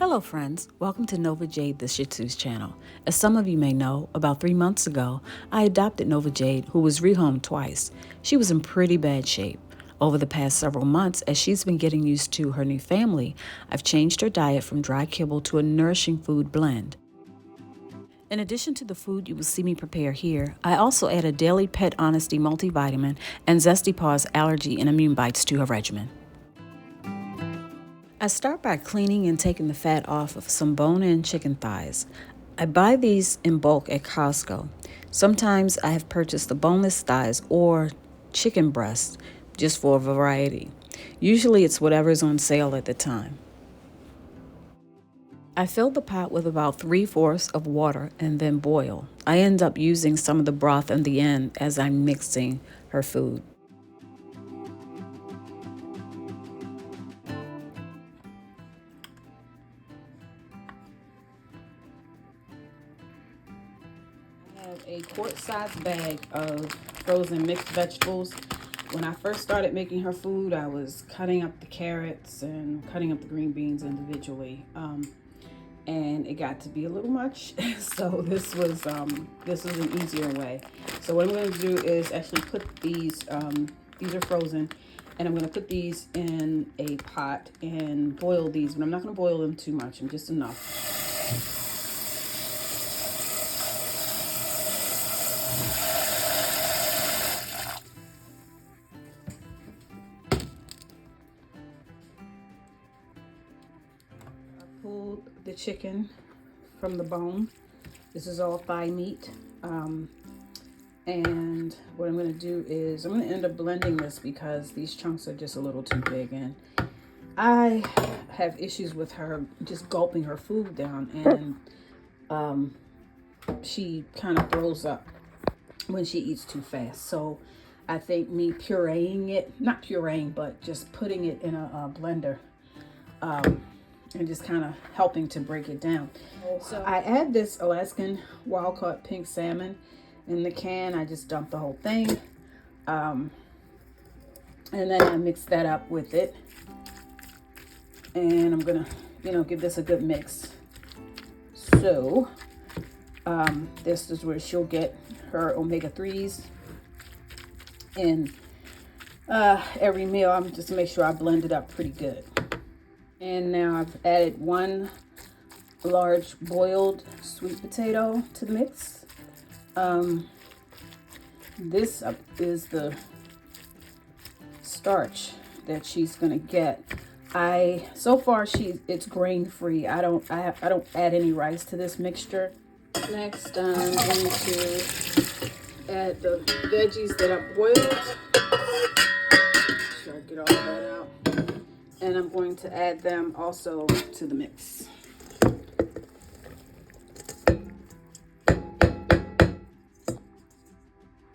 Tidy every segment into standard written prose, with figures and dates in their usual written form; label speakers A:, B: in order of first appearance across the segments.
A: Hello friends, welcome to Novah Jade, the Shih Tzu's channel. As some of you may know, about 3 months ago, I adopted Novah Jade, who was rehomed twice. She was in pretty bad shape. Over the past several months, as she's been getting used to her new family, I've changed her diet from dry kibble to a nourishing food blend. In addition to the food you will see me prepare here, I also add a daily Pet Honesty multivitamin and Zesty Paws allergy and immune bites to her regimen. I start by cleaning and taking the fat off of some bone-in chicken thighs. I buy these in bulk at Costco. Sometimes I have purchased the boneless thighs or chicken breasts just for a variety. Usually it's whatever's on sale at the time. I fill the pot with about 3/4 of water and then boil. I end up using some of the broth in the end as I'm mixing her food. I have a quart-sized bag of frozen mixed vegetables. When I first started making her food, I was cutting up the carrots and cutting up the green beans individually. And it got to be a little much. So this was an easier way. So what I'm going to do is actually put these are frozen, and I'm going to put these in a pot and boil these, but I'm not going to boil them too much, just enough. Pulled the chicken from the bone. This is all thigh meat. And what I'm going to do is I'm going to end up blending this because these chunks are just a little too big, and I have issues with her just gulping her food down, and she kind of throws up when she eats too fast. So I think me pureeing it, not pureeing, but just putting it in a blender, and just kind of helping to break it down. So I add this Alaskan wild caught pink salmon in the can. I just dump the whole thing, and then I mix that up with it, and I'm gonna give this a good mix. So this is where she'll get her omega-3s in every meal. I'm just to make sure I blend it up pretty good. And now I've added 1 large boiled sweet potato to the mix. This is the starch that she's gonna get. So far it's grain free. I don't add any rice to this mixture. Next, I'm going to add the veggies that I boiled. Make sure I get all that out. And I'm going to add them also to the mix.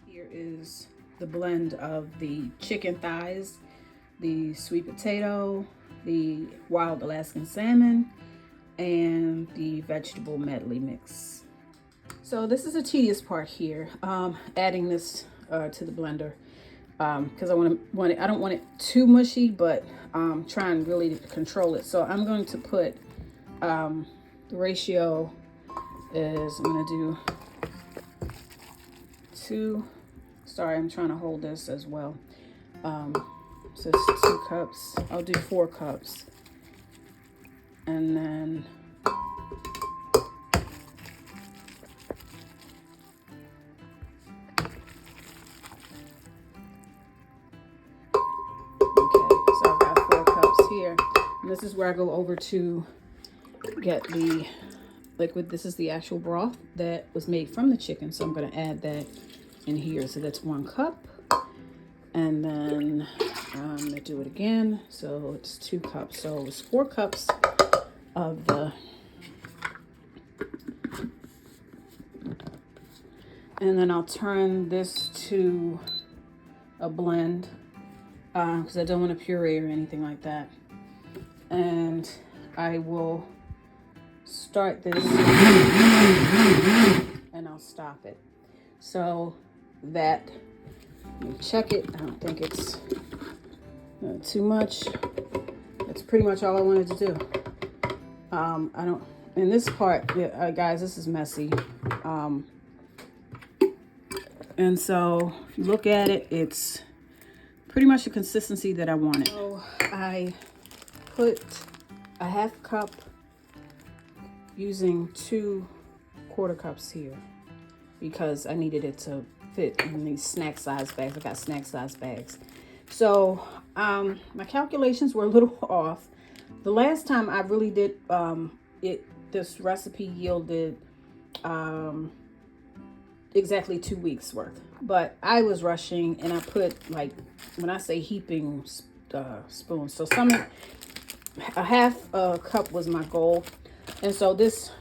A: Here is the blend of the chicken thighs, the sweet potato, the wild Alaskan salmon, and the vegetable medley mix. So this is a tedious part here, adding this to the blender. Because I don't want it too mushy, but trying really to control it. So I'm going to put the ratio is, I'm going to do 2. Sorry, I'm trying to hold this as well. So it's 2 cups. I'll do 4 cups, and then and this is where I go over to get the liquid. This is the actual broth that was made from the chicken, so I'm going to add that in here. So that's 1 cup, and then I'm going to do it again. So it's 2 cups. So it's 4 cups of the, and then I'll turn this to a blend because I don't want to puree or anything like that. And I will start this and I'll stop it. So that, you check it. I don't think it's too much. That's pretty much all I wanted to do. I don't, in this part, guys, this is messy. And so if you look at it, it's pretty much the consistency that I wanted. So I put a half cup using 2 1/4 cups here because I needed it to fit in these snack size bags. I got snack size bags. So my calculations were a little off. The last time I really did this recipe yielded exactly 2 weeks worth, but I was rushing and I put, like, when I say heaping spoons, so a half a cup was my goal. And so this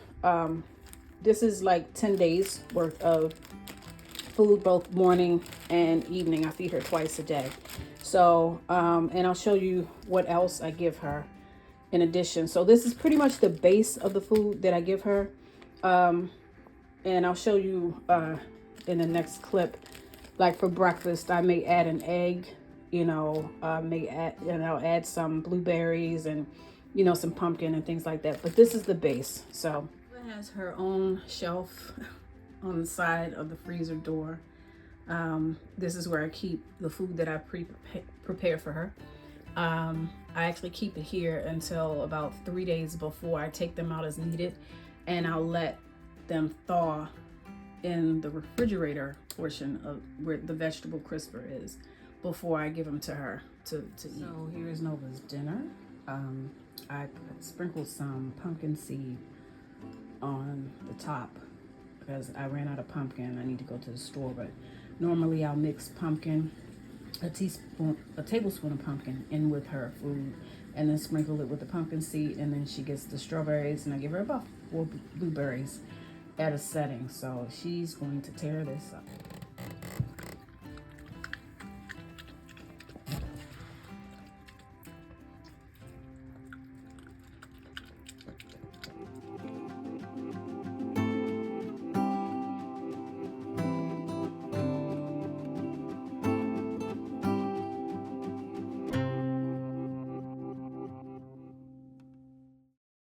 A: is like 10 days worth of food, both morning and evening. I feed her twice a day. So and I'll show you what else I give her in addition. So this is pretty much the base of the food that I give her. And I'll show you in the next clip. Like for breakfast, I may add an egg, may add some blueberries and, some pumpkin and things like that. But this is the base. So it has her own shelf on the side of the freezer door. This is where I keep the food that I prepare for her. I actually keep it here until about 3 days before I take them out as needed, and I'll let them thaw in the refrigerator portion of where the vegetable crisper is before I give them to her to eat. So here's Novah's dinner. I sprinkled some pumpkin seed on the top because I ran out of pumpkin. I need to go to the store, but normally I'll mix pumpkin, a tablespoon of pumpkin in with her food, and then sprinkle it with the pumpkin seed, and then she gets the strawberries, and I give her about 4 blueberries at a setting. So she's going to tear this up.